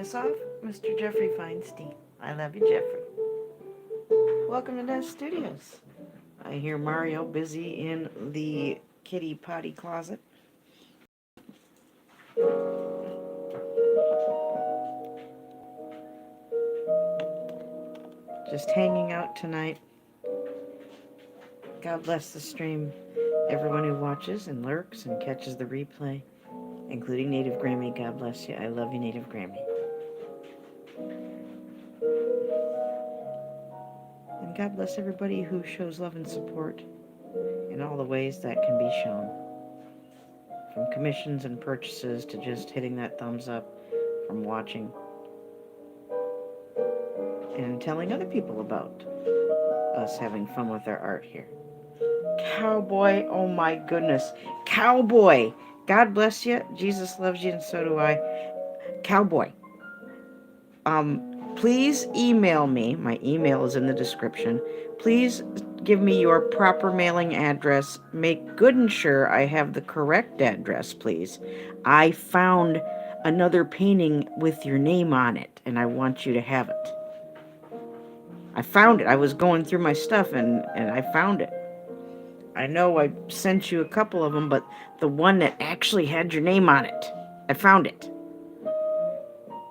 us off, Mr. Jeffrey Feinstein. I love you, Jeffrey. Welcome to Nez Studios. I hear Mario busy in the kitty potty closet. Just hanging out tonight. God bless the stream. Everyone who watches and lurks and catches the replay, including Native Grammy. God bless you. I love you, Native Grammy. And God bless everybody who shows love and support in all the ways that can be shown. From commissions and purchases to just hitting that thumbs up, from watching and telling other people about us having fun with our art here. Cowboy, oh my goodness. Cowboy, God bless you. Jesus loves you and so do I. Cowboy, please email me. My email is in the description. Please give me your proper mailing address. Make good and sure I have the correct address, please. I found another painting with your name on it, and I want you to have it. I found it. I was going through my stuff, and I found it. I know I sent you a couple of them, but the one that actually had your name on it, I found it.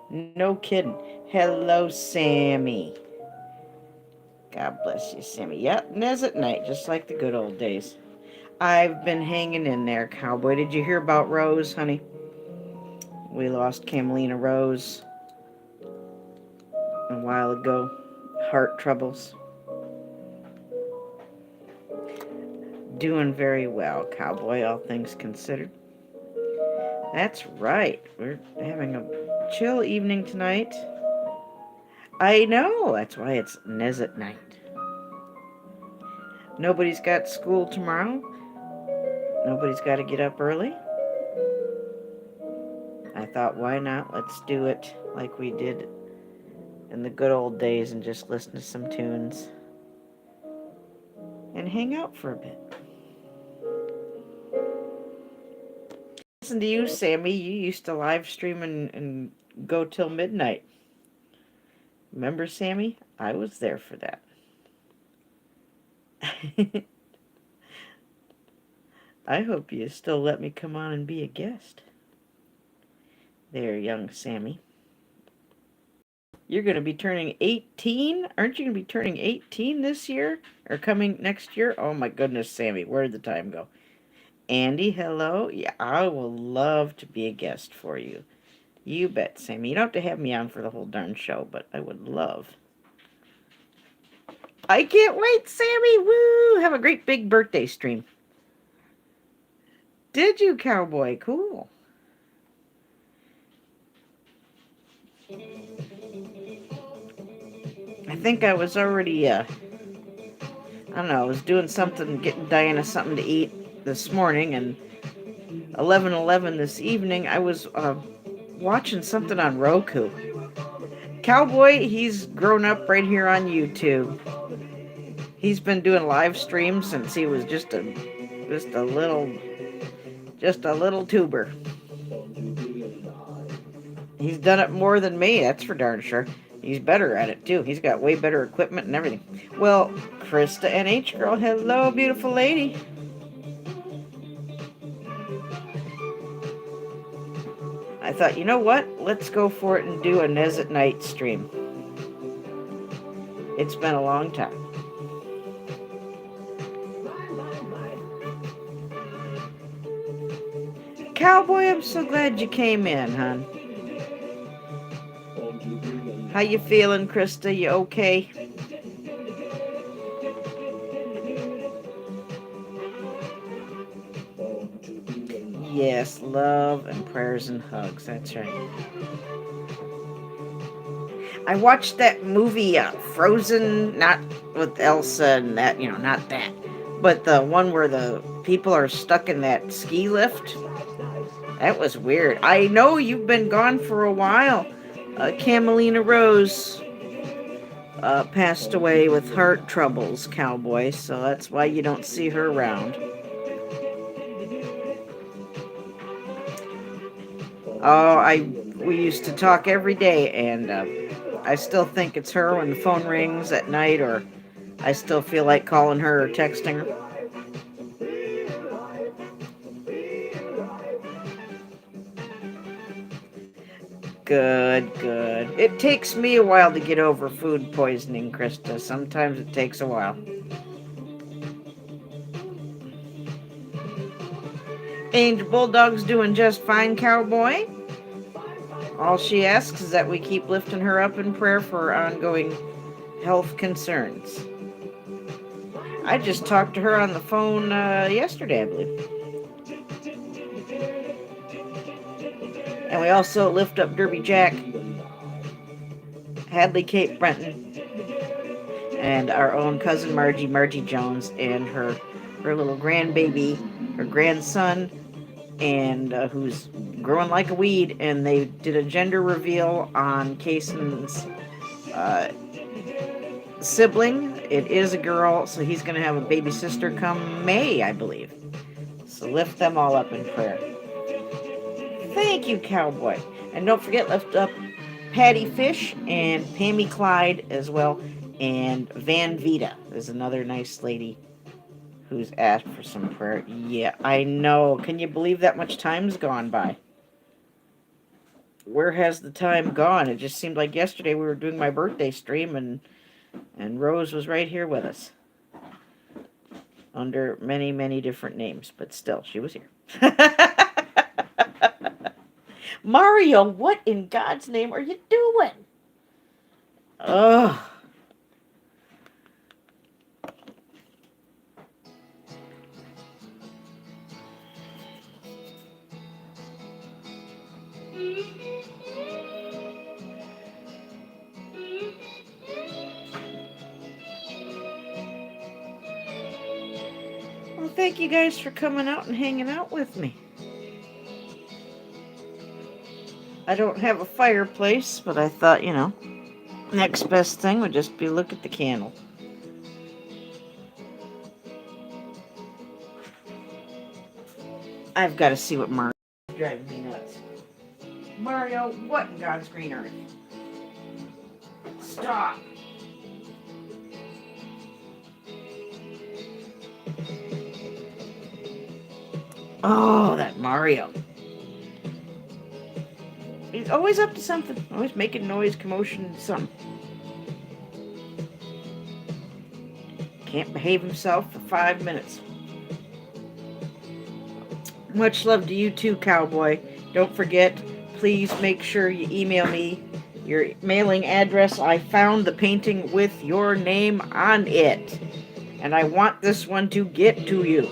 No kidding. Hello, Sammy. God bless you, Sammy. Yep, Nez at Night, just like the good old days. I've been hanging in there, Cowboy. Did you hear about Rose, honey? We lost Camelina Rose a while ago. Heart troubles. Doing very well, Cowboy, all things considered. That's right. We're having a chill evening tonight. I know. That's why it's Nez at Night. Nobody's got school tomorrow. Nobody's got to get up early. I thought, why not? Let's do it like we did in the good old days and just listen to some tunes and hang out for a bit. Listen to you, Sammy. You used to live stream and go till midnight. Remember, Sammy? I was there for that. I hope you still let me come on and be a guest. There, young Sammy. You're going to be turning 18? Aren't you going to be turning 18 this year? Or coming next year? Oh my goodness, Sammy, where did the time go? Andy, hello. Yeah, I will love to be a guest for you. You bet, Sammy. You don't have to have me on for the whole darn show, but I would love. I can't wait, Sammy. Woo! Have a great big birthday stream. Did you, Cowboy? Cool. I think I was already, I don't know, I was doing something, getting Diana something to eat this morning, and 11:11 this evening, I was watching something on Roku. Cowboy, he's grown up right here on YouTube. He's been doing live streams since he was just a little tuber. He's done it more than me, that's for darn sure. He's better at it, too. He's got way better equipment and everything. Well, Krista NH girl, hello, beautiful lady. I thought, you know what? Let's go for it and do a Nez at Night stream. It's been a long time. Cowboy, I'm so glad you came in, hon. How you feeling, Krista? You okay? Yes, love and prayers and hugs. That's right. I watched that movie, Frozen, not with Elsa and that, not that. But the one where the people are stuck in that ski lift. That was weird. I know you've been gone for a while. Camelina Rose passed away with heart troubles, Cowboy, so that's why you don't see her around. Oh, I We used to talk every day, and I still think it's her when the phone rings at night, or I still feel like calling her or texting her. Good, good. It takes me a while to get over food poisoning, Krista. Sometimes it takes a while. Angel Bulldog's doing just fine, cowboy. All she asks is that we keep lifting her up in prayer for her ongoing health concerns. I just talked to her on the phone yesterday, I believe. And we also lift up Derby Jack, Hadley Kate Brenton, and our own cousin Margie Jones, and her little grandbaby, her grandson, and who's growing like a weed. And they did a gender reveal on Kaysen's uh, sibling. It is a girl, so he's going to have a baby sister come May, I believe. So lift them all up in prayer. Thank you, cowboy. And don't forget, lift up Patty Fish and Pammy Clyde as well. And Van Vita is another nice lady who's asked for some prayer. Yeah, I know. Can you believe that much time's gone by? Where has the time gone? It just seemed like yesterday we were doing my birthday stream, and Rose was right here with us under many, many different names, but still, she was here. Mario, what in God's name are you doing? Ugh. Well, thank you guys for coming out and hanging out with me. I don't have a fireplace, but I thought, next best thing would just be look at the candle. I've got to see what Mario's driving me nuts. Mario, what in God's green earth? Stop. Oh, that Mario. He's always up to something. Always making noise, commotion, something. Can't behave himself for 5 minutes. Much love to you too, cowboy. Don't forget, please make sure you email me your mailing address. I found the painting with your name on it, and I want this one to get to you.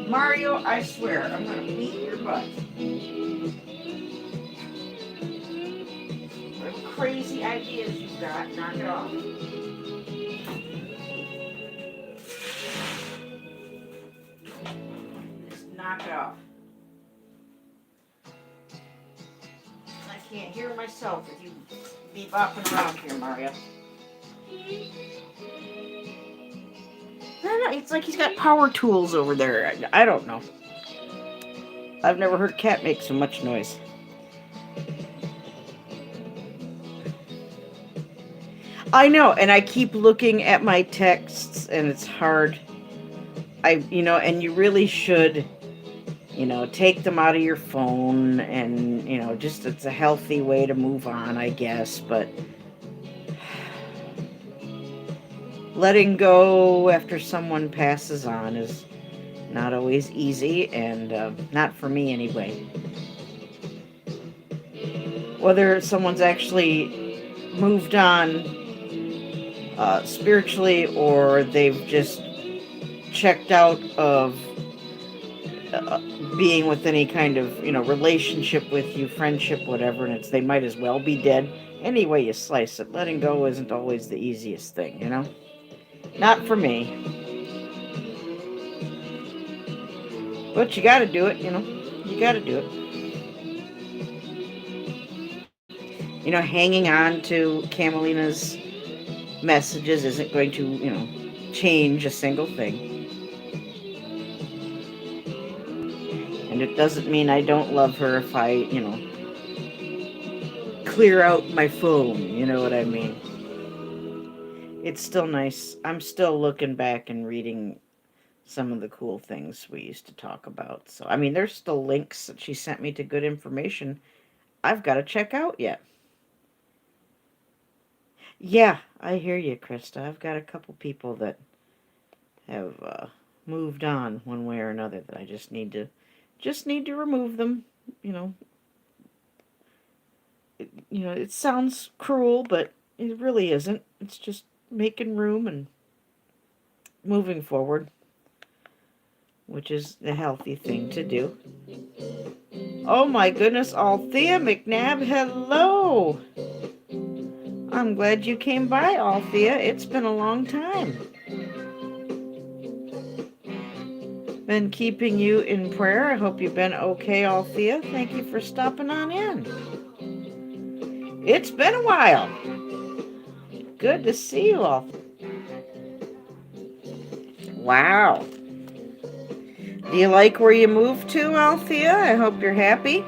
Mario, I swear, I'm going to beat your butt. What crazy ideas you've got. Knock it off. Just knock it off. I can't hear myself if you be bopping around here, Mario. I don't know. It's like he's got power tools over there. I don't know. I've never heard a cat make so much noise. I know, and I keep looking at my texts, and it's hard. And you really should, take them out of your phone, and, just it's a healthy way to move on, I guess, but letting go after someone passes on is not always easy, and not for me anyway. Whether someone's actually moved on spiritually, or they've just checked out of being with any kind of relationship with you, friendship, whatever, and they might as well be dead. Any way you slice it, letting go isn't always the easiest thing, not for me. But you gotta do it, you gotta do it. Hanging on to Camelina's messages isn't going change a single thing. And mean, it doesn't mean I don't love her if I, clear out my phone. You know what I mean? It's still nice. I'm still looking back and reading some of the cool things we used to talk about. So, I mean, there's still links that she sent me to good information I've got to check out yet. Yeah, I hear you, Krista. I've got a couple people that have moved on one way or another that I just need to remove them. You know, it sounds cruel, but it really isn't. It's just making room and moving forward, which is the healthy thing to do. Oh my goodness, Althea McNabb, hello! I'm glad you came by, Althea. It's been a long time. Been keeping you in prayer. I hope you've been okay, Althea. Thank you for stopping on in. It's been a while. Good to see you all. Wow. Do you like where you moved to, Althea? I hope you're happy.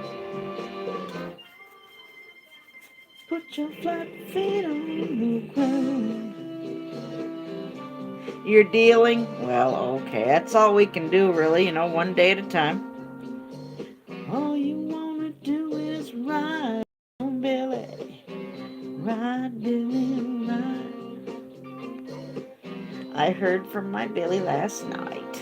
Put your flat feet on the ground. You're dealing? Well, okay. That's all we can do, really, one day at a time. All you want to do is ride on Billy. Ride, Billy, ride. I heard from my Billy last night.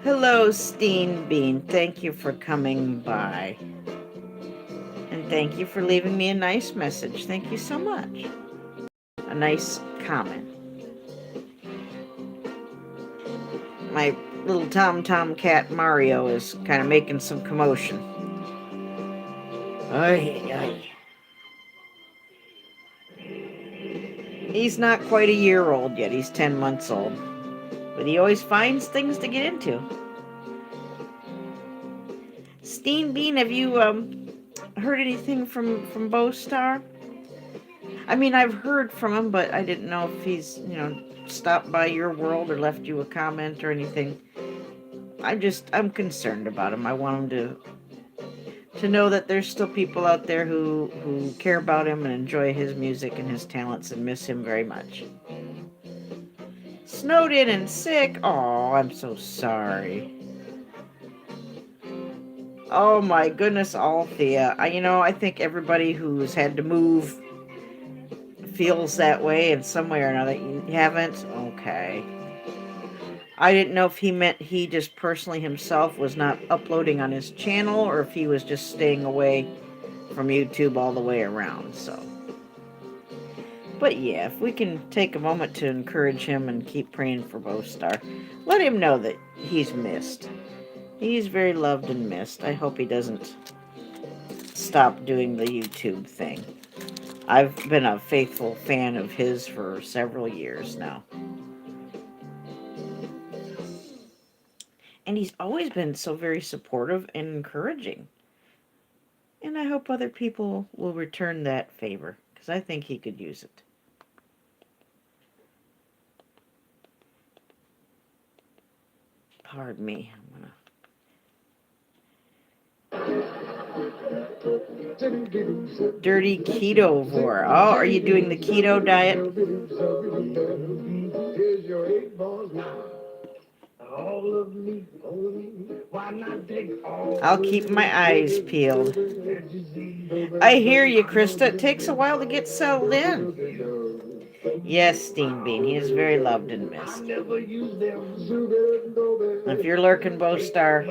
Hello, Steen Bean. Thank you for coming by. And thank you for leaving me a nice message. Thank you so much. A nice comment. My little Tom cat Mario is kind of making some commotion. Ay, ay. He's not quite a year old yet. He's 10 months old. But he always finds things to get into. Steen Bean, have you heard anything from Bo Star? I mean, I've heard from him, but I didn't know if he's, stopped by your world or left you a comment or anything. I'm concerned about him. I want him to know that there's still people out there who care about him and enjoy his music and his talents and miss him very much. Snowed in and sick. Oh, I'm so sorry. Oh my goodness, Althea. I think everybody who's had to move feels that way in some way or another. You haven't? Okay. I didn't know if he meant he just personally himself was not uploading on his channel or if he was just staying away from YouTube all the way around, so. But yeah, if we can take a moment to encourage him and keep praying for Bo Star, let him know that he's missed. He's very loved and missed. I hope he doesn't stop doing the YouTube thing. I've been a faithful fan of his for several years now. And he's always been so very supportive and encouraging. And I hope other people will return that favor, because I think he could use it. Pardon me. Dirty ketovore. Oh, are you doing the keto diet? I'll keep my eyes peeled. I hear you, Krista. It takes a while to get settled in. Yes, Steen Bean. He is very loved and missed. If you're lurking, Bo Star,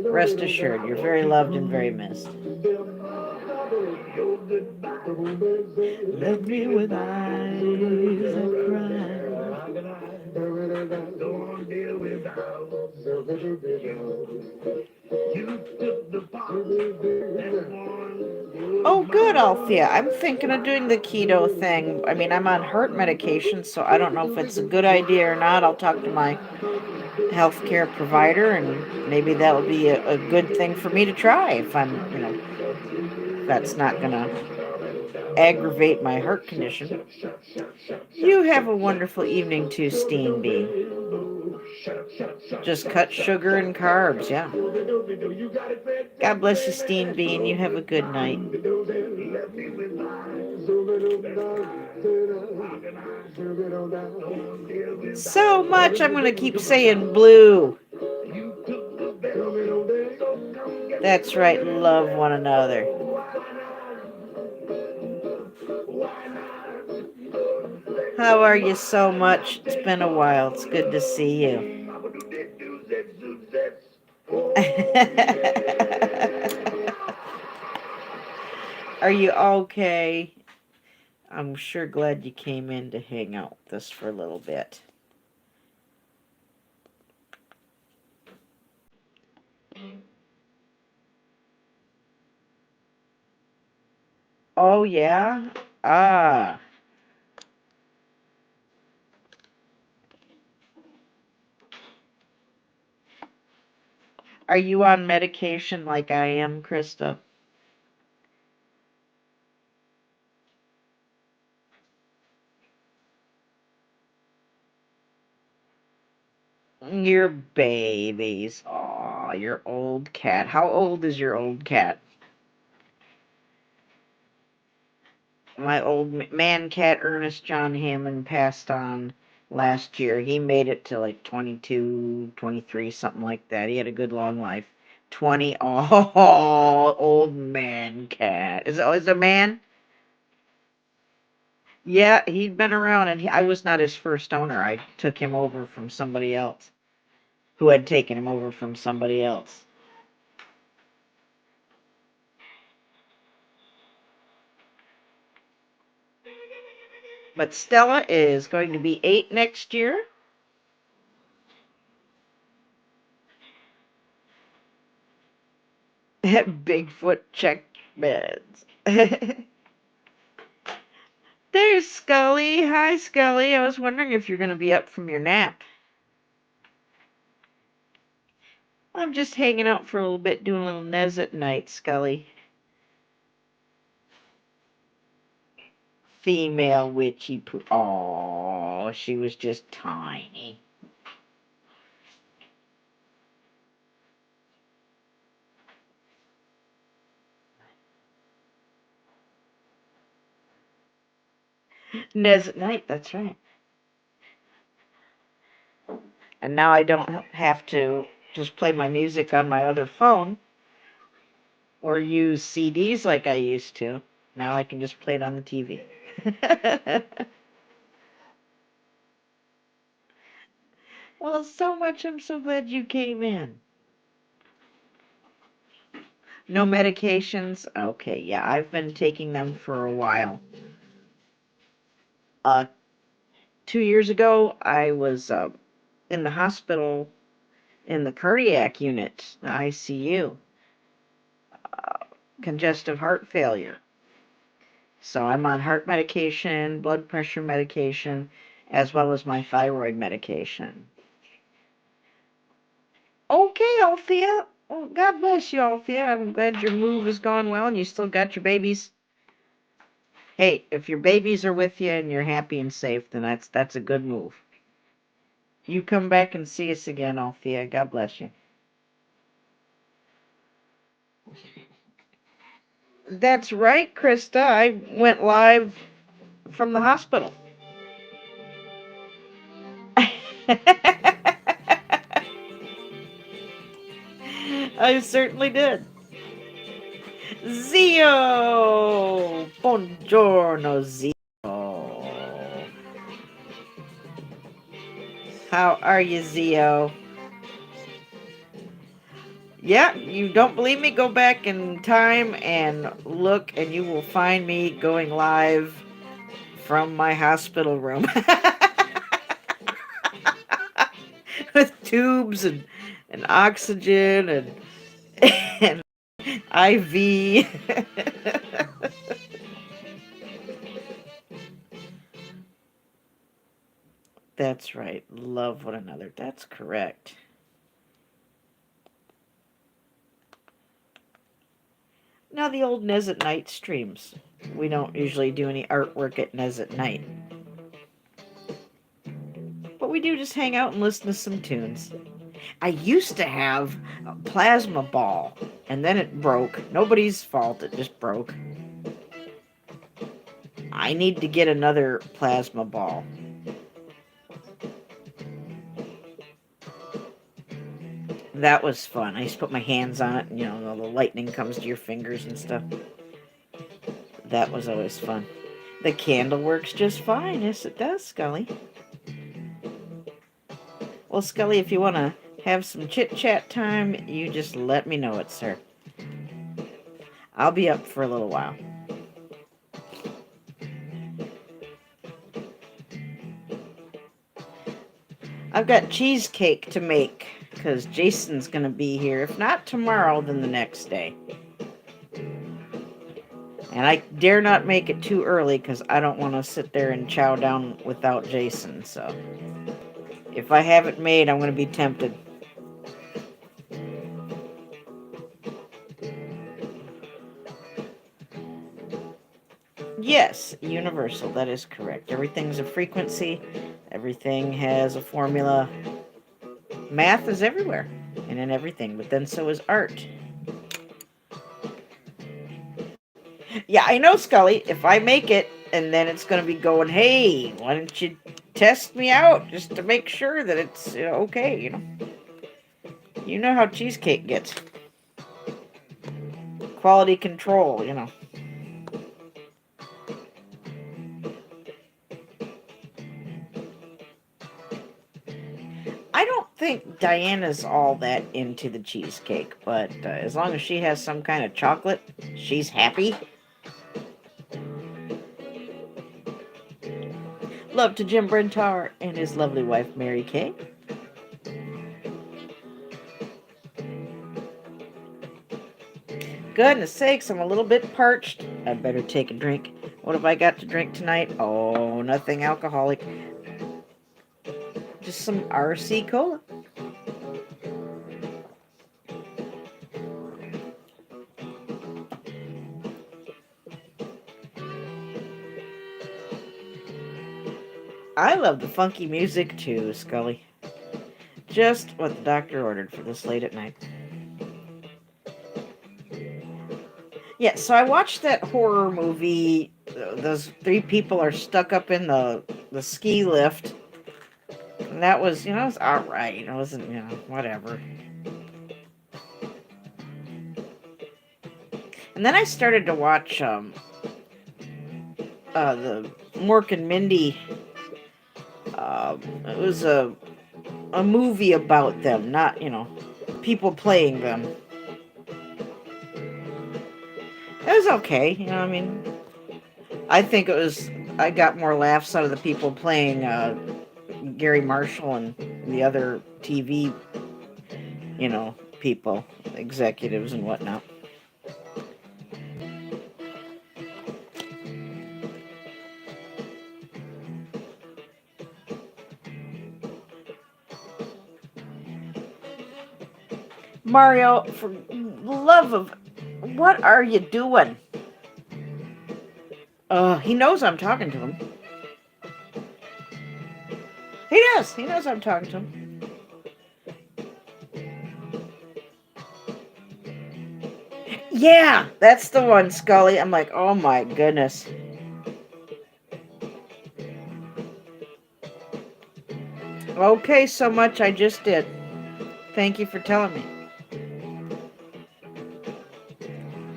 rest assured, you're very loved and very missed. Left me with eyes that cry. Oh, good, Althea. I'm thinking of doing the keto thing. I mean, I'm on heart medication, so I don't know if it's a good idea or not. I'll talk to my healthcare provider, and maybe that will be a good thing for me to try if I'm, that's not gonna aggravate my heart condition. You have a wonderful evening too, Steen B. Just cut sugar and carbs, yeah. God bless you, Steen B, and you have a good night. So much I'm going to keep saying blue. That's right, love one another. How are you so much? It's been a while. It's good to see you. Are you okay? I'm sure glad you came in to hang out with us for a little bit. Oh, yeah? Ah. Are you on medication like I am, Krista? Your babies. Aw, your old cat. How old is your old cat? My old man cat, Ernest John Hammond, passed on last year. He made it to like 22, 23, something like that. He had a good long life. 20. Oh, old man cat. Is it a man? Yeah, he'd been around, and I was not his first owner. I took him over from somebody else who had taken him over from somebody else. But Stella is going to be 8 next year. Bigfoot check beds. There's Scully. Hi, Scully. I was wondering if you're going to be up from your nap. I'm just hanging out for a little bit, doing a little Nez at Night, Scully. Female witchy poo. Oh, she was just tiny. Nez at Night, that's right. And now I don't have to just play my music on my other phone or use CDs like I used to. Now I can just play it on the TV. Well, so much. I'm so glad you came in. No medications? Okay, yeah, I've been taking them for a while. Uh, 2 years ago, I was in the hospital in the cardiac unit, the ICU, congestive heart failure. So I'm on heart medication, blood pressure medication, as well as my thyroid medication. Okay, Althea. Well, God bless you, Althea. I'm glad your move has gone well and you still got your babies. Hey, if your babies are with you and you're happy and safe, then that's a good move. You come back and see us again, Althea. God bless you. That's right, Krista. I went live from the hospital. I certainly did. Zio! Buongiorno, Zio. How are you, Zio? Yeah, you don't believe me? Go back in time and look, and you will find me going live from my hospital room with tubes and oxygen and IV. That's right. Love one another. That's correct. Now the old Nez at Night streams. We don't usually do any artwork at Nez at Night. But we do just hang out and listen to some tunes. I used to have a plasma ball, and then it broke. Nobody's fault, it just broke. I need to get another plasma ball. That was fun. I used to put my hands on it, and the lightning comes to your fingers and stuff. That was always fun. The candle works just fine. Yes, it does, Scully. Well, Scully, if you want to have some chit-chat time, you just let me know it, sir. I'll be up for a little while. I've got cheesecake to make because Jason's going to be here. If not tomorrow, then the next day. And I dare not make it too early because I don't want to sit there and chow down without Jason. So if I have it made, I'm going to be tempted. Yes, universal. That is correct. Everything's a frequency. Everything has a formula. Math is everywhere and in everything, but then so is art. Yeah, I know, Scully. If I make it, and then it's going to be going, hey, why don't you test me out just to make sure that it's okay, You know how cheesecake gets. Quality control. I don't think Diana's all that into the cheesecake, but as long as she has some kind of chocolate, she's happy. Love to Jim Brentar and his lovely wife, Mary Kay. Goodness sakes, I'm a little bit parched. I'd better take a drink. What have I got to drink tonight? Oh, nothing alcoholic. Just some RC Cola. I love the funky music too, Scully. Just what the doctor ordered for this late at night. Yeah, so I watched that horror movie. Those three people are stuck up in the ski lift. And that was, it was alright. It wasn't, whatever. And then I started to watch the Mork and Mindy. It was a movie about them, not, people playing them. It was okay, I think I got more laughs out of the people playing Gary Marshall and the other TV, people, executives and whatnot. Mario, for love of... What are you doing? He knows I'm talking to him. He does. He knows I'm talking to him. Yeah, that's the one, Scully. I'm like, oh my goodness. Okay, so much I just did. Thank you for telling me.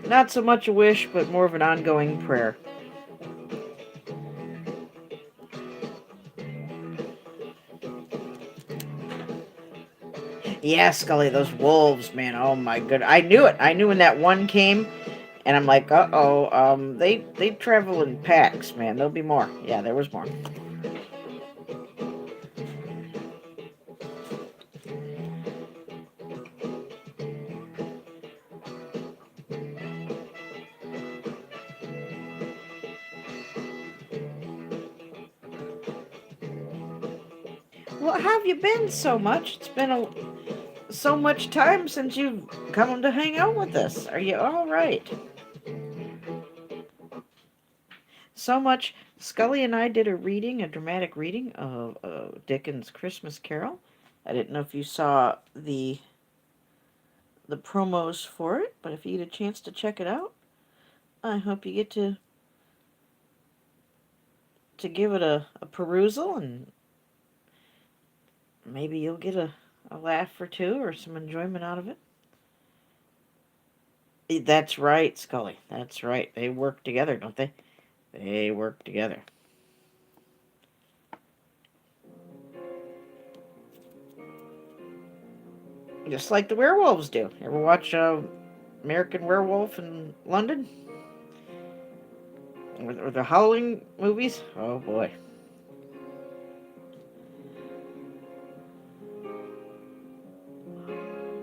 Not so much a wish, but more of an ongoing prayer. Yeah, Scully, those wolves, man. Oh my goodness. I knew it. I knew when that one came, and I'm like, uh-oh. They travel in packs, man. There'll be more. Yeah, there was more. Well, how have you been so much? It's been so much time since you've come to hang out with us. Are you all right? so much. Scully and I did a reading, a dramatic reading of Dickens' Christmas Carol. I didn't know if you saw the promos for it, but if you get a chance to check it out, I hope you get to give it a perusal, and maybe you'll get a laugh or two or some enjoyment out of it. That's right, Scully. That's right. They work together, don't they? They work together. Just like the werewolves do. Ever watch American Werewolf in London? Or the Howling movies? Oh boy.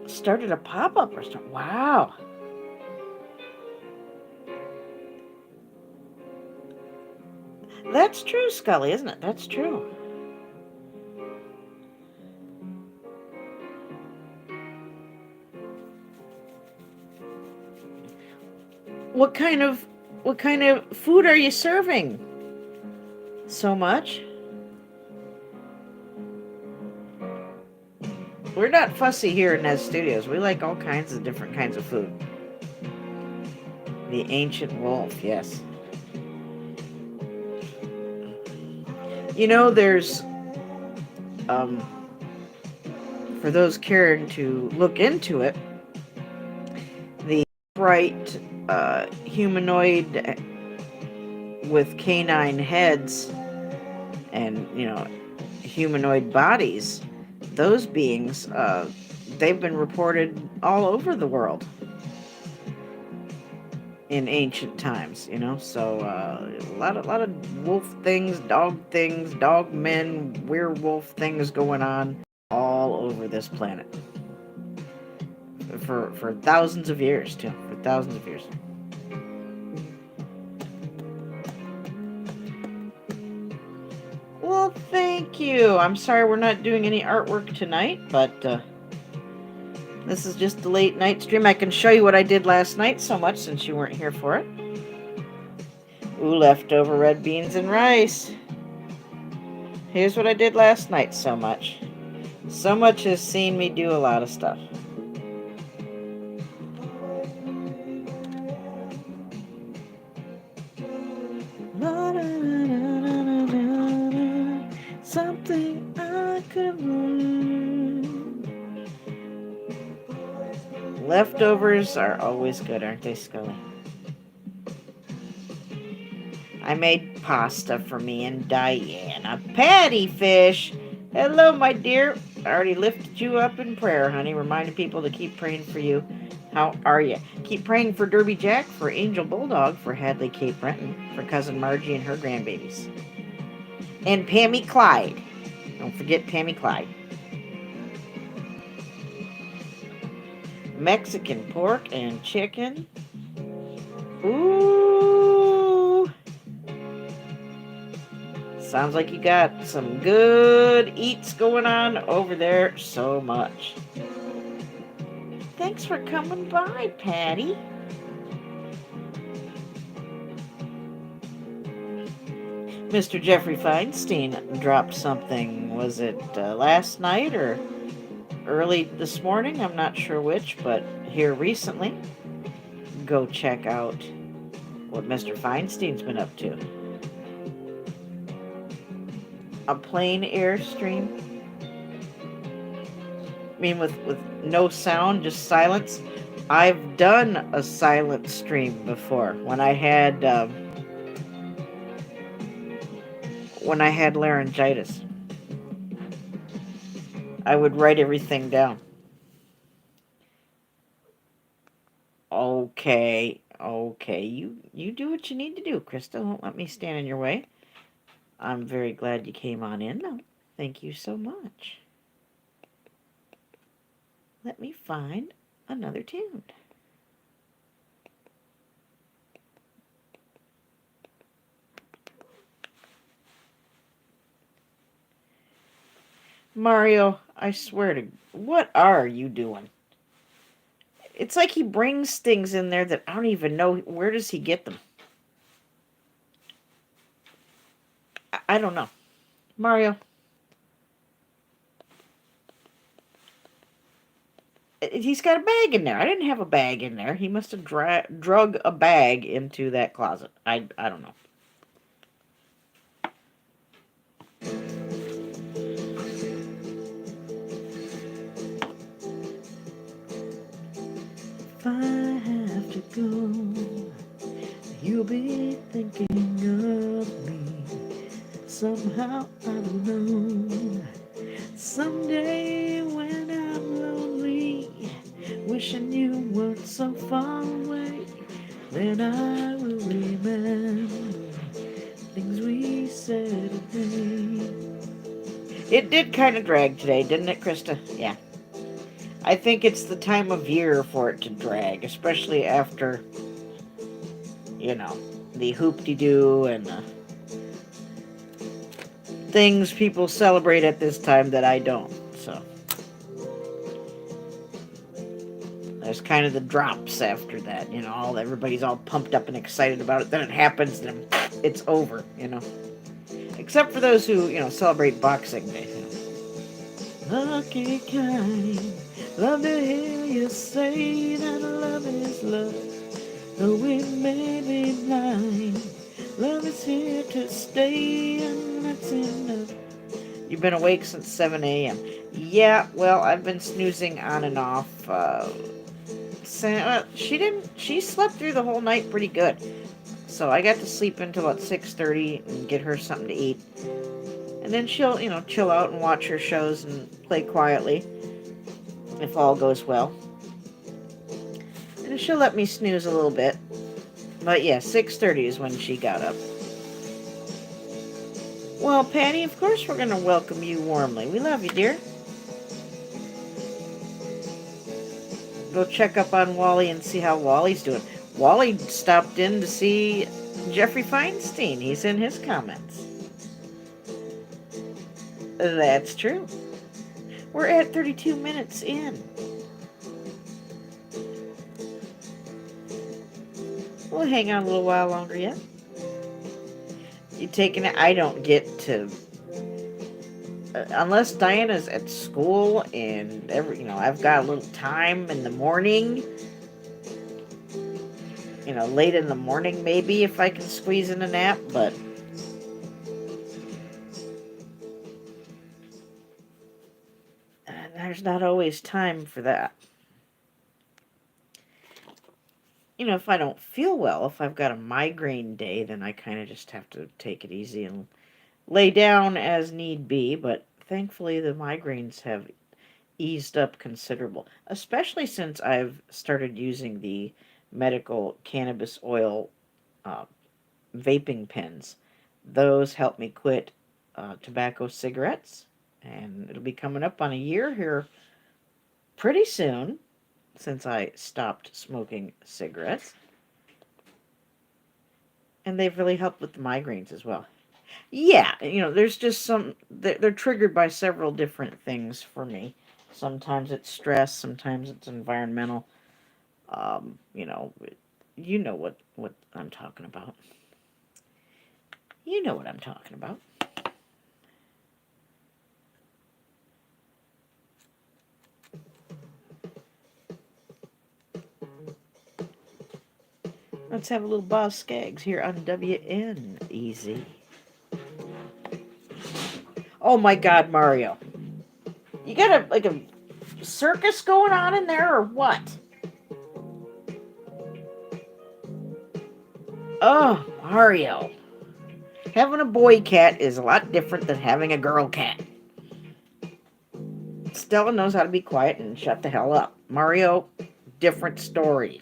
Started a pop-up restaurant. Wow. That's true, Scully, isn't it? That's true. What kind of what kind of food are you serving? So much? We're not fussy here in Nez Studios. We like all kinds of different kinds of food. The ancient wolf, yes. You know, there's um for those caring to look into it, the upright humanoid with canine heads and humanoid bodies, those beings, they've been reported all over the world in ancient times. So a lot of wolf things, dog men, werewolf things going on all over this planet for thousands of years too. For thousands of years. Well, thank you. I'm sorry we're not doing any artwork tonight, but this is just a late night stream. I can show you what I did last night so much since you weren't here for it. Ooh, leftover red beans and rice. Here's what I did last night so much. So much has seen me do a lot of stuff. Something I could have learned. Leftovers are always good, aren't they, Scully? I made pasta for me and Diana. Patty fish! Hello, my dear. I already lifted you up in prayer, honey, reminding people to keep praying for you. How are you? Keep praying for Derby Jack, for Angel Bulldog, for Hadley Cape Breton, for Cousin Margie and her grandbabies. And Pammy Clyde. Don't forget Pammy Clyde. Mexican pork and chicken. Ooh. Sounds like you got some good eats going on over there so much. Thanks for coming by, Patty. Mr. Jeffrey Feinstein dropped something. Was it last night or early this morning? I'm not sure which, but here recently. Go check out what Mr. Feinstein's been up to. A plain Airstream. I mean, with no sound, just silence. I've done a silent stream before when I had laryngitis. I would write everything down. Okay, you do what you need to do, Krista. Don't let me stand in your way. I'm very glad you came on in, though. Thank you so much. Let me find another tune. Mario, I swear to... What are you doing? It's like he brings things in there that I don't even know. Where does he get them? I don't know. Mario, he's got a bag in there. I didn't have a bag in there. He must have drug a bag into that closet. I don't know. If I have to go, you'll be thinking of me. Somehow, I don't know. Someday when I'm lonely, wishing you weren't so far away, then I will remember things we said today. It did kind of drag today, didn't it, Krista? Yeah. I think it's the time of year for it to drag, especially after, the hoop-de-doo and the things people celebrate at this time that I don't. So there's kind of the drops after that, everybody's all pumped up and excited about it. Then it happens, then it's over. Except for those who, celebrate Boxing Day. Lucky kind, love to hear you say that love is love. Though it may be blind, love is here to stay, and that's enough. You've been awake since 7 a.m. Yeah, well, I've been snoozing on and off. She slept through the whole night pretty good. So I got to sleep until about 6:30 and get her something to eat. And then she'll, chill out and watch her shows and play quietly, if all goes well. And she'll let me snooze a little bit. But yeah, 6:30 is when she got up. Well, Patty, of course we're going to welcome you warmly. We love you, dear. Go check up on Wally and see how Wally's doing. Wally stopped in to see Jeffrey Feinstein. He's in his comments. That's true. We're at 32 minutes in. We'll hang on a little while longer yet. You taking it? I don't get to... unless Diana's at school and I've got a little time in the morning. Late in the morning maybe if I can squeeze in a nap, but... there's not always time for that. If I don't feel well, if I've got a migraine day, then I kind of just have to take it easy and lay down as need be. But thankfully, the migraines have eased up considerable, especially since I've started using the medical cannabis oil vaping pens. Those help me quit tobacco cigarettes, and it'll be coming up on a year here pretty soon since I stopped smoking cigarettes. And they've really helped with the migraines as well. Yeah, there's just they're triggered by several different things for me. Sometimes it's stress, sometimes it's environmental. You know what I'm talking about. You know what I'm talking about. Let's have a little Boz Skaggs here on WN Easy. Oh my God, Mario. You got a circus going on in there or what? Oh, Mario. Having a boy cat is a lot different than having a girl cat. Stella knows how to be quiet and shut the hell up. Mario, different story.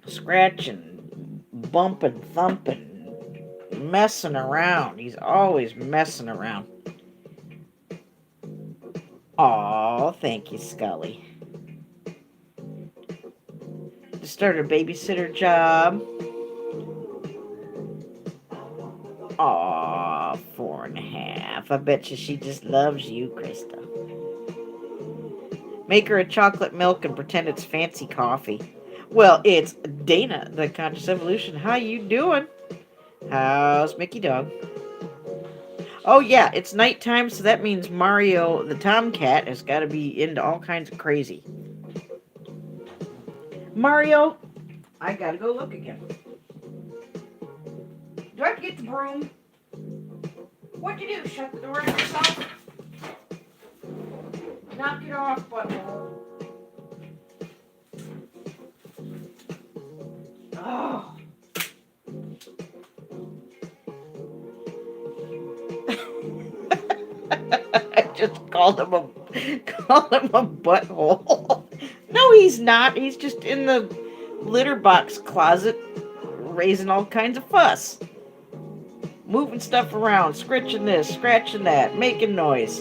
Scratching, bumping, thumping, messing around. He's always messing around. Aw, thank you, Scully. Just started a babysitter job. Aw, 4.5. I bet you she just loves you, Krista. Make her a chocolate milk and pretend it's fancy coffee. Well, it's Dana, the Conscious Evolution. How you doing? How's Mickey Dog? Oh yeah, it's nighttime, so that means Mario the Tomcat has got to be into all kinds of crazy. Mario, I gotta go look again. Do I have to get the broom? What'd you do? Shut the door on yourself? Knock it off, butthole. Oh. I just called him a butthole. No, he's not. He's just in the litter box closet raising all kinds of fuss. Moving stuff around, scritching this, scratching that, making noise.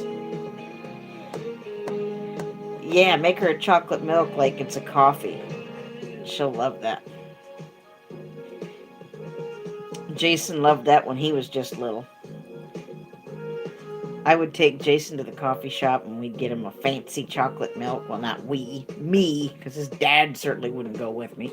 Yeah, make her a chocolate milk like it's a coffee. She'll love that. Jason loved that when he was just little. I would take Jason to the coffee shop and we'd get him a fancy chocolate milk. Well, not me, because his dad certainly wouldn't go with me.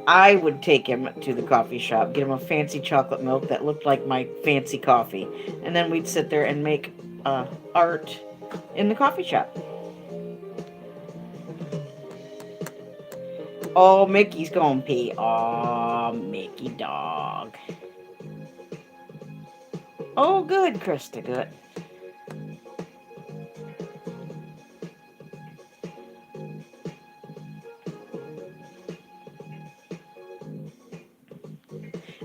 I would take him to the coffee shop, get him a fancy chocolate milk that looked like my fancy coffee, and then we'd sit there and make art in the coffee shop. Oh, Mickey's gonna pee. Oh, Mickey dog. Oh, good, Krista, good.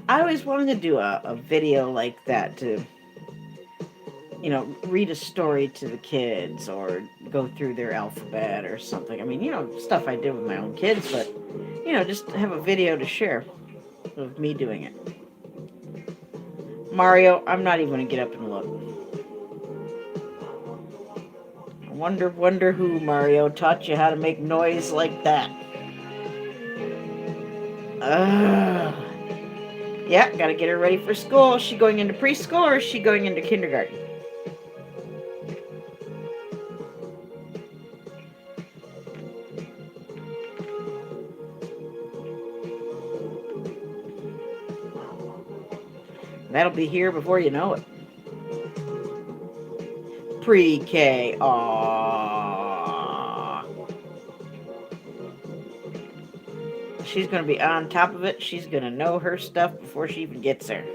I always wanted to do a video like that to, read a story to the kids or go through their alphabet or something. I mean, stuff I did with my own kids, but, just have a video to share of me doing it. Mario, I'm not even going to get up and look. Wonder who, Mario, taught you how to make noise like that. Ugh. Yeah, gotta get her ready for school. Is she going into preschool or is she going into kindergarten? That'll be here before you know it. Pre-K. Aww. She's going to be on top of it. She's going to know her stuff before she even gets there.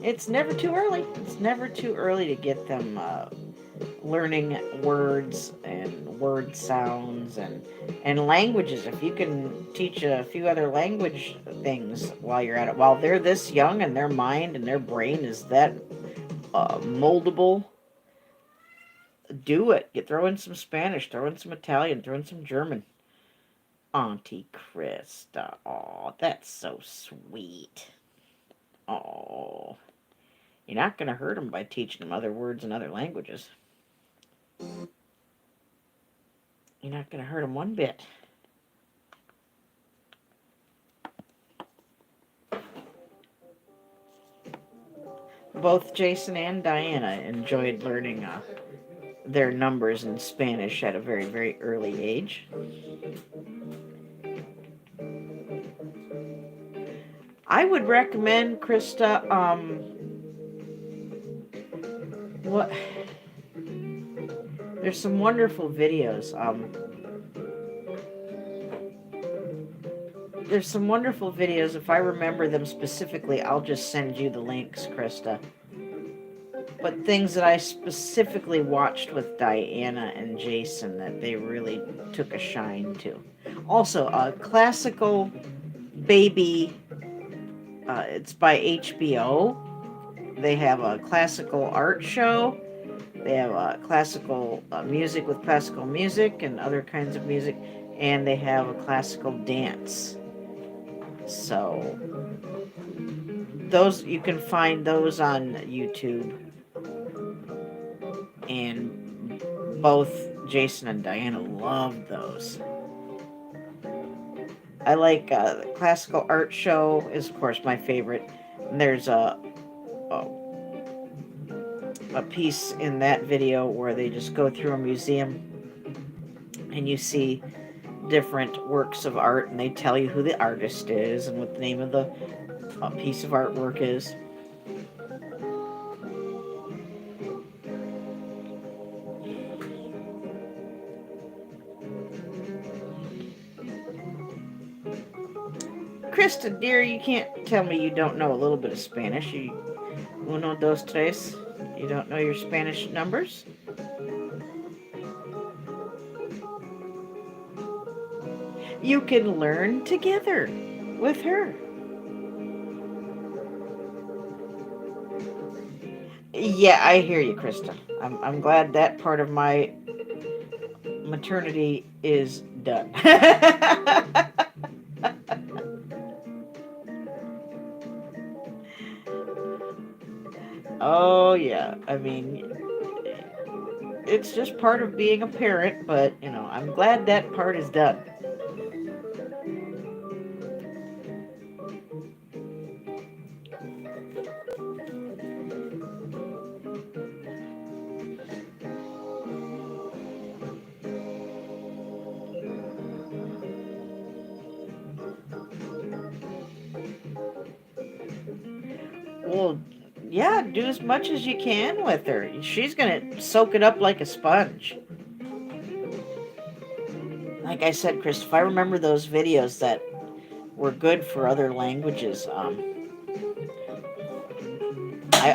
It's never too early. It's never too early to get them learning words and word sounds and languages. If you can teach a few other language things while you're at it, while they're this young and their mind and their brain is that moldable, do it. Throw in some Spanish, throw in some Italian, throw in some German. Auntie Krista, oh, that's so sweet. Oh, you're not going to hurt them by teaching them other words and other languages. You're not going to hurt them one bit. Both Jason and Diana enjoyed learning their numbers in Spanish at a very, very early age. I would recommend, Krista, what? There's some wonderful videos. There's some wonderful videos. If I remember them specifically, I'll just send you the links, Krista. But things that I specifically watched with Diana and Jason that they really took a shine to. Also, a classical baby. It's by HBO. They have a classical art show. They have classical music with classical music and other kinds of music. And they have a classical dance. So, those you can find those on YouTube. And both Jason and Diana love those. I like the classical art show is of course my favorite. And there's a piece in that video where they just go through a museum and you see different works of art, and they tell you who the artist is and what the name of the piece of artwork is. Krista, dear, you can't tell me you don't know a little bit of Spanish. Uno, dos, tres. You don't know your Spanish numbers? You can learn together with her. Yeah, I hear you, Krista. I'm glad that part of my maternity is done. Oh, yeah. I mean, it's just part of being a parent, but, I'm glad that part is done. Well, yeah, do as much as you can with her. She's going to soak it up like a sponge. Like I said, Christopher, I remember those videos that were good for other languages.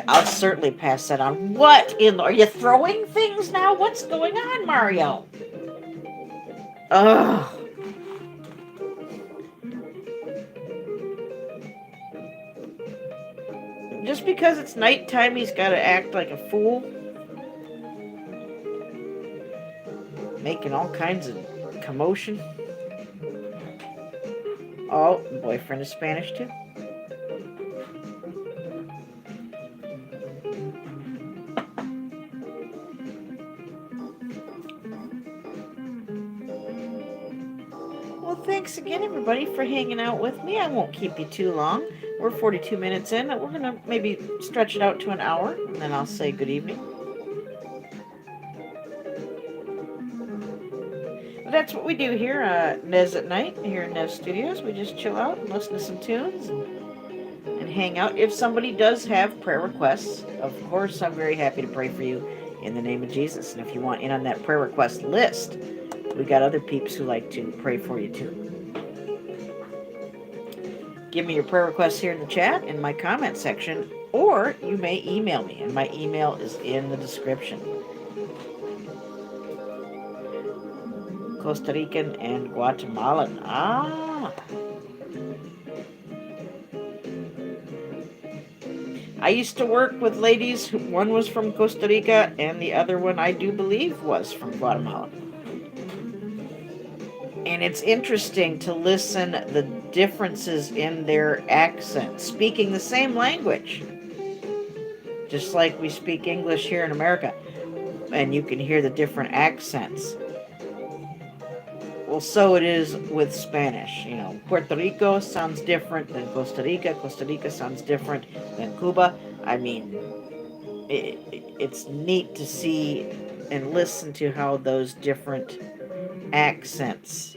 I'll certainly pass that on. Are you throwing things now? What's going on, Mario? Ugh. Just because it's nighttime, he's got to act like a fool. Making all kinds of commotion. Oh, boyfriend is Spanish too. Well, thanks again, everybody, for hanging out with me. I won't keep you too long. We're 42 minutes in. We're going to maybe stretch it out to an hour, and then I'll say good evening. That's what we do here at Nez at Night, here in Nez Studios. We just chill out and listen to some tunes and hang out. If somebody does have prayer requests, of course, I'm very happy to pray for you in the name of Jesus. And if you want in on that prayer request list, we got other peeps who like to pray for you too. Give me your prayer requests here in the chat, in my comment section, or you may email me, and my email is in the description. Costa Rican and Guatemalan. I used to work with ladies. One was from Costa Rica, and the other one, I do believe, was from Guatemala. And it's interesting to listen the differences in their accent, speaking the same language, just like we speak English here in America, and you can hear the different accents. Well, so it is with Spanish. Puerto Rico sounds different than Costa Rica. Costa Rica sounds different than Cuba. I mean, it's neat to see and listen to how those different accents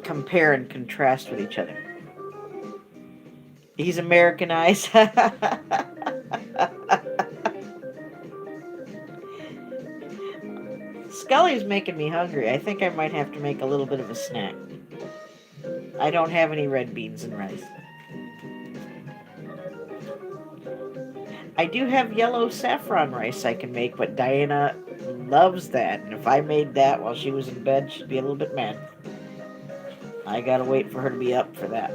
compare and contrast with each other. He's Americanized. Scully's making me hungry. I think I might have to make a little bit of a snack. I don't have any red beans and rice. I do have yellow saffron rice I can make, but Diana loves that. And if I made that while she was in bed, she'd be a little bit mad. I gotta wait for her to be up for that.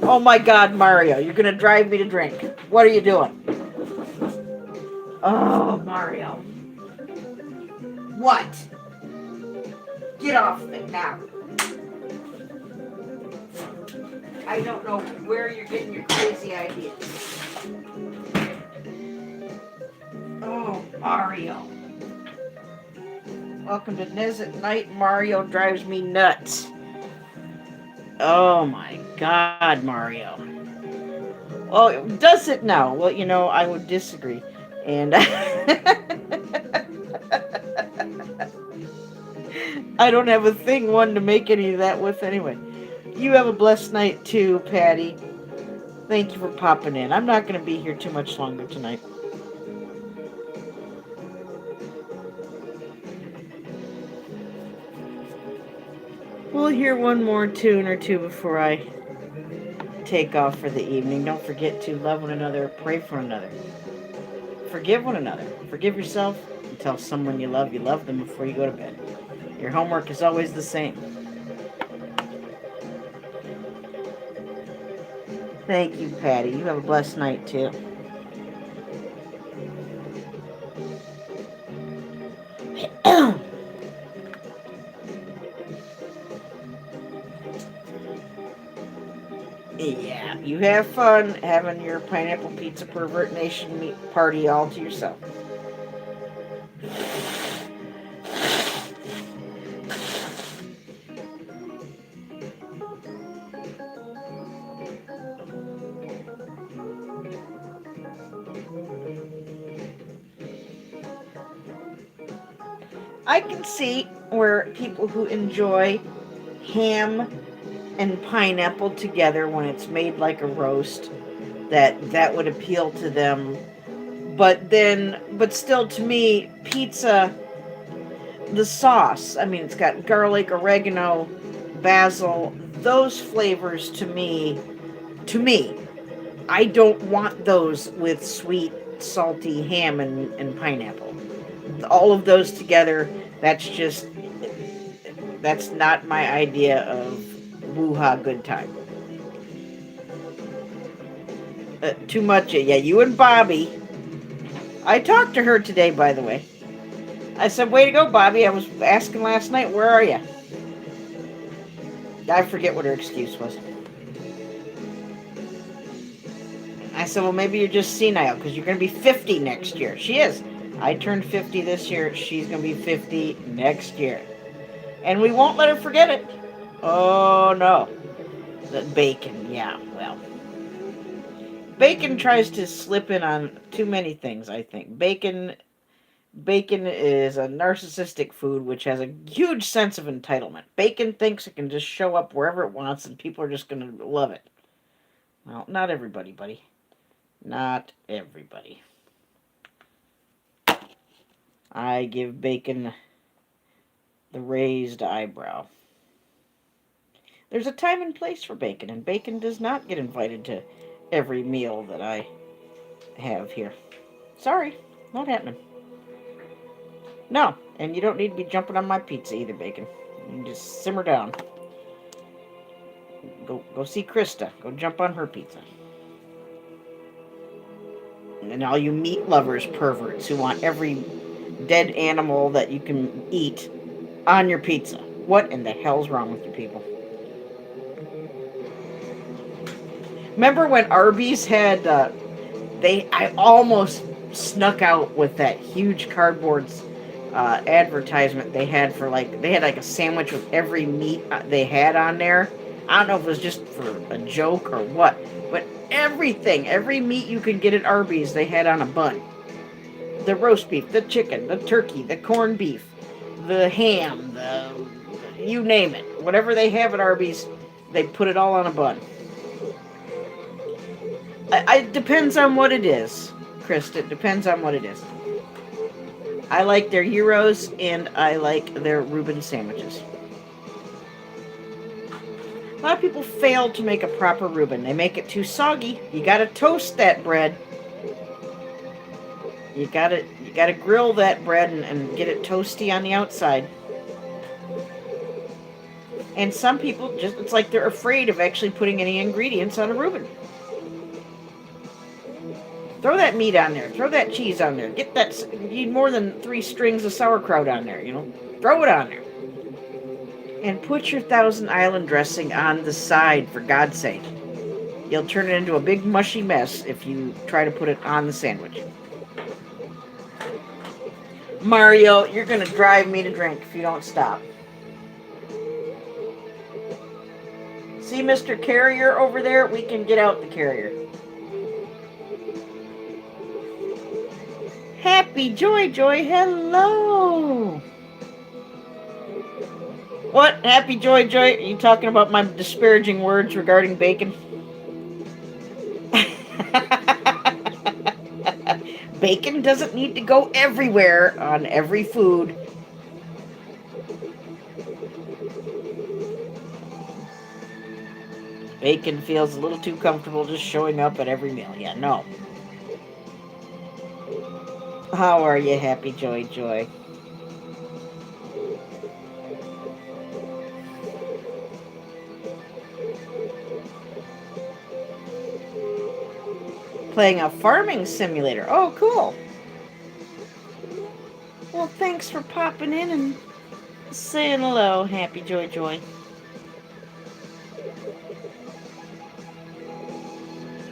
Oh my God, Mario, you're gonna drive me to drink. What are you doing? Oh, Mario. What? Get off of it now. I don't know where you're getting your crazy ideas. Oh, Mario. Welcome to Nez at Night. Mario drives me nuts. Oh my God, Mario. Oh, does it now? Well, I would disagree. And I don't have a thing one to make any of that with anyway. You have a blessed night too, Patty. Thank you for popping in. I'm not going to be here too much longer tonight. We'll hear one more tune or two before I take off for the evening. Don't forget to love one another, pray for one another, forgive one another, forgive yourself, and tell someone you love them before you go to bed. Your homework is always the same. Thank you, Patty. You have a blessed night too. Yeah, you have fun having your pineapple pizza pervert nation meat party all to yourself. I can see where people who enjoy ham and pineapple together when it's made like a roast, that would appeal to them. But still, to me, pizza, the sauce, I mean, it's got garlic, oregano, basil, those flavors to me, I don't want those with sweet, salty ham and pineapple. All of those together, that's not my idea of woo-ha good time. Too much. Yeah, you and Bobby. I talked to her today, by the way. I said, way to go, Bobby. I was asking last night, where are you? I forget what her excuse was. I said, well, maybe you're just senile because you're going to be 50 next year. She is. I turned 50 this year. She's going to be 50 next year. And we won't let her forget it. Oh, no. The bacon, yeah, well. Bacon tries to slip in on too many things, I think. Bacon is a narcissistic food which has a huge sense of entitlement. Bacon thinks it can just show up wherever it wants and people are just going to love it. Well, not everybody, buddy. Not everybody. I give bacon the raised eyebrow. There's a time and place for bacon, and bacon does not get invited to every meal that I have here. Sorry, not happening. No, and you don't need to be jumping on my pizza either, bacon. You can just simmer down. Go see Krista. Go jump on her pizza. And all you meat lovers, perverts who want every dead animal that you can eat on your pizza. What in the hell's wrong with you people? Remember when Arby's had I almost snuck out with that huge cardboard advertisement they had for they had like a sandwich with every meat they had on there. I don't know if it was just for a joke or what, but every meat you could get at Arby's they had on a bun. The roast beef, the chicken, the turkey, the corned beef, the ham, you name it. Whatever they have at Arby's, they put it all on a bun. It depends on what it is, Krista. It depends on what it is. I like their gyros and I like their Reuben sandwiches. A lot of people fail to make a proper Reuben. They make it too soggy. You gotta toast that bread. You gotta grill that bread and get it toasty on the outside. And some people it's like they're afraid of actually putting any ingredients on a Reuben. Throw that meat on there. Throw that cheese on there. You need more than 3 strings of sauerkraut on there, Throw it on there. And put your Thousand Island dressing on the side, for God's sake. You'll turn it into a big mushy mess if you try to put it on the sandwich. Mario, you're going to drive me to drink if you don't stop. See Mr. Carrier over there? We can get out the carrier. Happy Joy Joy, hello. What? Happy Joy Joy? Are you talking about my disparaging words regarding bacon? Bacon doesn't need to go everywhere on every food. Bacon feels a little too comfortable just showing up at every meal. Yeah, no. How are you, Happy Joy Joy? Playing a farming simulator. Oh, cool. Well, thanks for popping in and saying hello, Happy Joy Joy.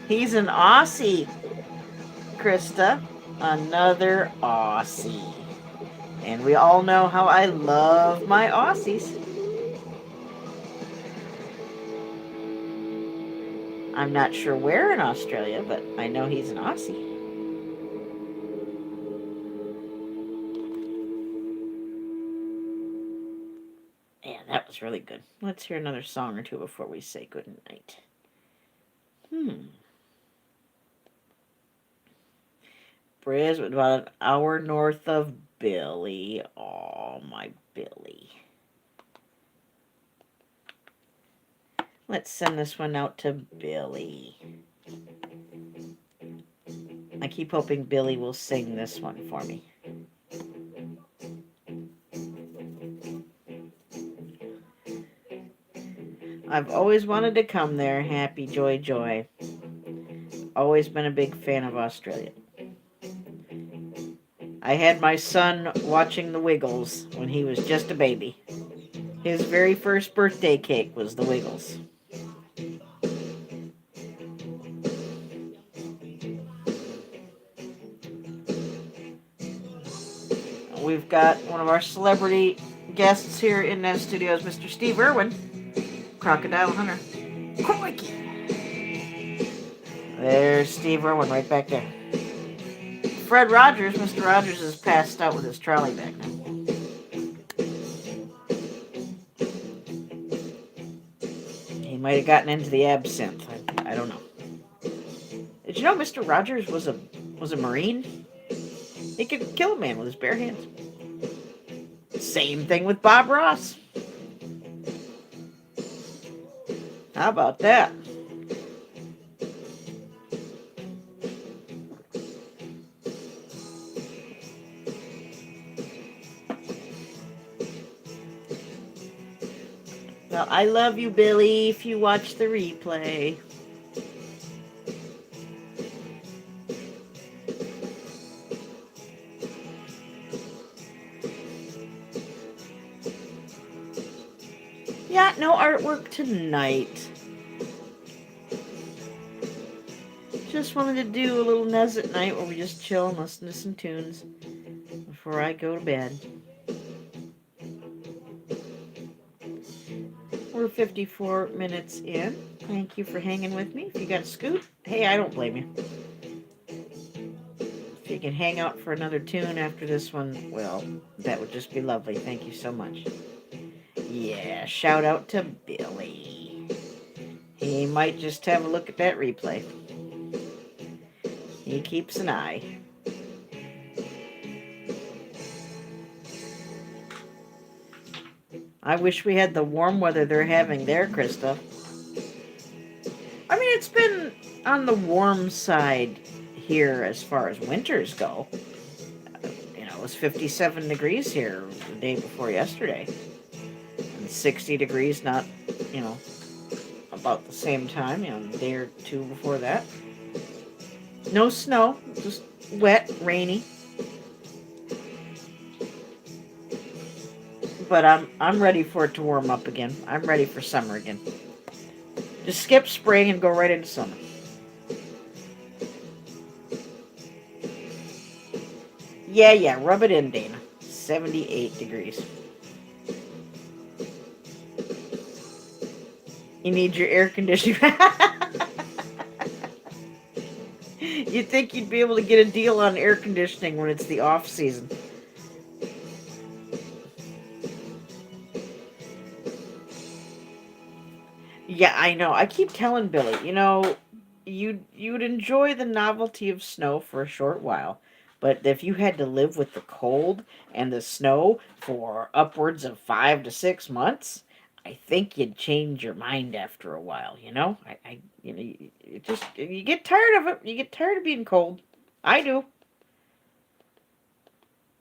He's an Aussie, Krista. Another Aussie. And we all know how I love my Aussies. I'm not sure where in Australia, but I know he's an Aussie. Yeah, that was really good. Let's hear another song or two before we say good night. Brisbane, about an hour north of Billy. Oh, my Billy. Let's send this one out to Billy. I keep hoping Billy will sing this one for me. I've always wanted to come there, Happy Joy Joy. Always been a big fan of Australia. I had my son watching the Wiggles when he was just a baby. His very first birthday cake was the Wiggles. We've got one of our celebrity guests here in Nez Studios, Mr. Steve Irwin, Crocodile Hunter. Crikey! There's Steve Irwin right back there. Fred Rogers, Mr. Rogers is passed out with his trolley bag now. He might have gotten into the absinthe. I don't know. Did you know Mr. Rogers was a Marine? He could kill a man with his bare hands. Same thing with Bob Ross. How about that? Well, I love you, Billy, if you watch the replay. Yeah, no artwork tonight. Just wanted to do a little Nez at Night where we just chill and listen to some tunes before I go to bed. We're 54 minutes in. Thank you for hanging with me. If you got a scoot, hey, I don't blame you. If you can hang out for another tune after this one, well, that would just be lovely. Thank you so much. Yeah, shout out to Billy. He might just have a look at that replay. He keeps an eye. I wish we had the warm weather they're having there, Krista. I mean, it's been on the warm side here as far as winters go. It was 57 degrees here the day before yesterday. And 60 degrees not, about the same time, a day or two before that. No snow, just wet, rainy. But I'm ready for it to warm up again. I'm ready for summer again. Just skip spring and go right into summer. Yeah, rub it in, Dana. 78 degrees. You need your air conditioner. You'd think you'd be able to get a deal on air conditioning when it's the off season. Yeah, I know. I keep telling Billy, you'd enjoy the novelty of snow for a short while, but if you had to live with the cold and the snow for upwards of 5 to 6 months, I think you'd change your mind after a while. You get tired of it. You get tired of being cold. I do.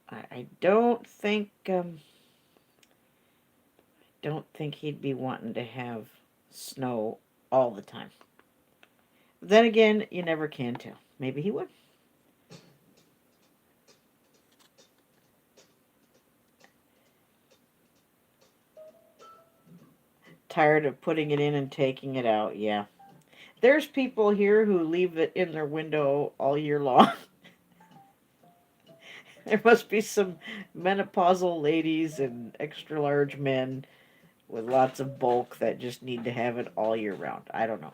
I don't think he'd be wanting to have snow all the time. Then again, you never can tell. Maybe he would. Tired of putting it in and taking it out, yeah. There's people here who leave it in their window all year long. There must be some menopausal ladies and extra large men with lots of bulk that just need to have it all year round. I don't know.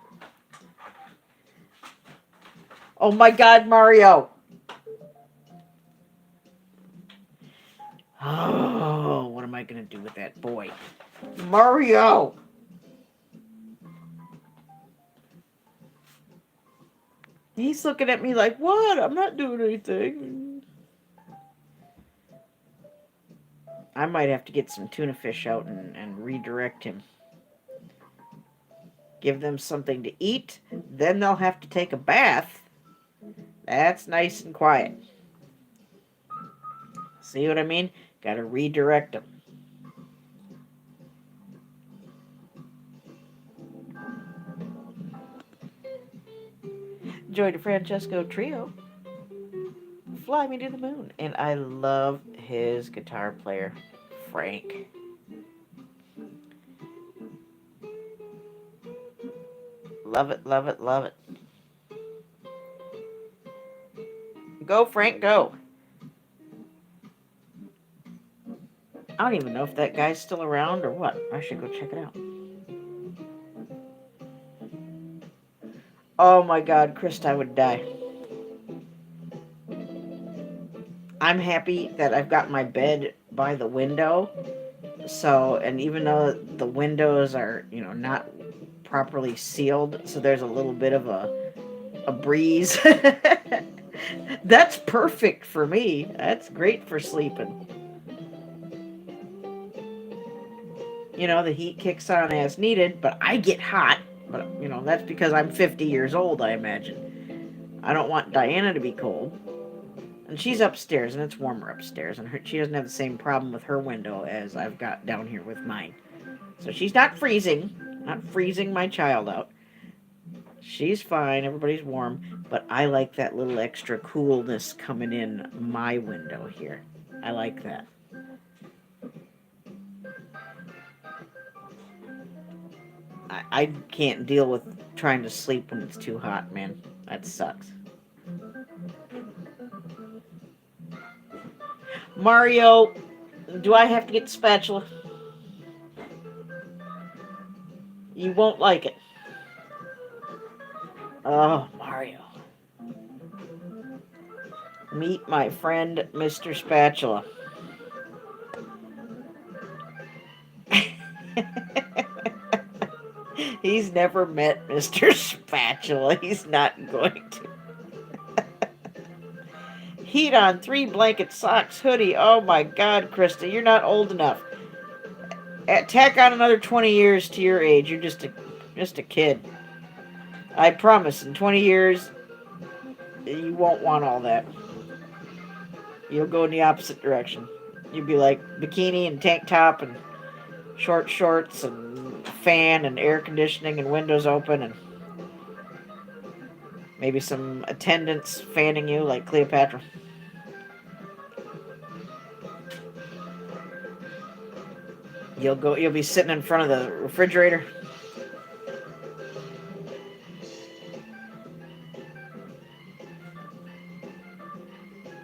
Oh my god, Mario! Oh, what am I going to do with that boy? Mario! He's looking at me like, what? I'm not doing anything. I might have to get some tuna fish out and redirect him. Give them something to eat, then they'll have to take a bath. That's nice and quiet. See what I mean? Gotta redirect them. Joy DeFrancesco Trio, Fly Me to the Moon. And I love his guitar player, Frank. Love it, love it, love it. Go, Frank, go. I don't even know if that guy's still around or what. I should go check it out. Oh my god, Krista, I would die. I'm happy that I've got my bed by the window. So, and even though the windows are, not properly sealed, so there's a little bit of a breeze. That's perfect for me. That's great for sleeping. The heat kicks on as needed, but I get hot. But, that's because I'm 50 years old, I imagine. I don't want Diana to be cold. And she's upstairs, and it's warmer upstairs, and she doesn't have the same problem with her window as I've got down here with mine. So she's not freezing my child out. She's fine, everybody's warm, but I like that little extra coolness coming in my window here. I like that. I can't deal with trying to sleep when it's too hot, man. That sucks. Mario, do I have to get the spatula? You won't like it. Oh, Mario. Meet my friend, Mr. Spatula. He's never met Mr. Spatula. He's not going to. Heat on 3 blankets, socks, hoodie. Oh my god, Krista, you're not old enough. Tack on another 20 years to your age. You're just a kid. I promise, in 20 years, you won't want all that. You'll go in the opposite direction. You'll be like bikini and tank top and short shorts and fan and air conditioning and windows open and maybe some attendants fanning you like Cleopatra. You'll be sitting in front of the refrigerator.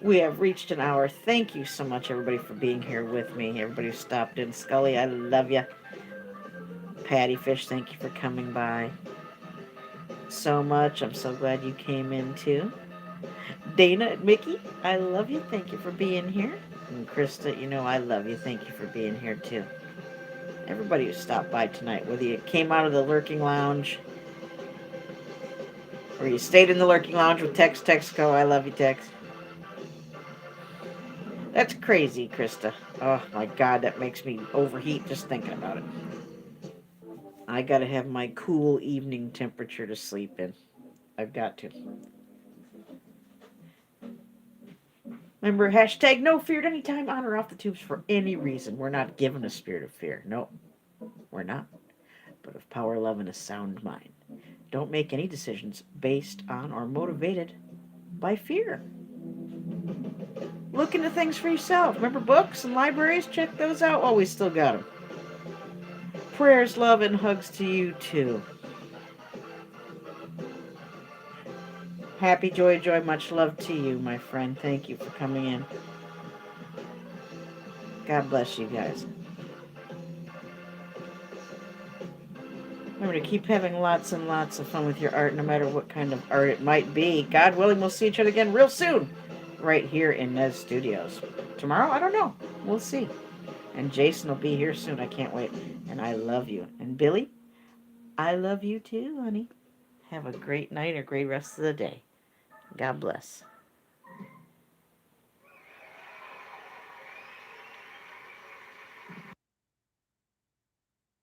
We have reached an hour. Thank you so much, everybody, for being here with me. Everybody who stopped in. Scully, I love you. Patty Fish, thank you for coming by so much. I'm so glad you came in, too. Dana and Mickey, I love you. Thank you for being here. And Krista, you know I love you. Thank you for being here too. Everybody who stopped by tonight, whether you came out of the lurking lounge or you stayed in the lurking lounge with Texco, I love you, Tex. That's crazy, Krista. Oh my God, that makes me overheat just thinking about it. I gotta have my cool evening temperature to sleep in. I've got to. Remember, hashtag no fear at any time on or off the tubes for any reason. We're not given a spirit of fear. No, we're not. But of power, love, and a sound mind. Don't make any decisions based on or motivated by fear. Look into things for yourself. Remember books and libraries? Check those out while we still got them. Prayers, love, and hugs to you too. Happy, joy, joy, much love to you, my friend. Thank you for coming in. God bless you guys. Remember to keep having lots and lots of fun with your art, no matter what kind of art it might be. God willing, we'll see each other again real soon, right here in Nez Studios. Tomorrow? I don't know. We'll see. And Jason will be here soon. I can't wait. And I love you. And Billy, I love you too, honey. Have a great night, a great rest of the day. God bless.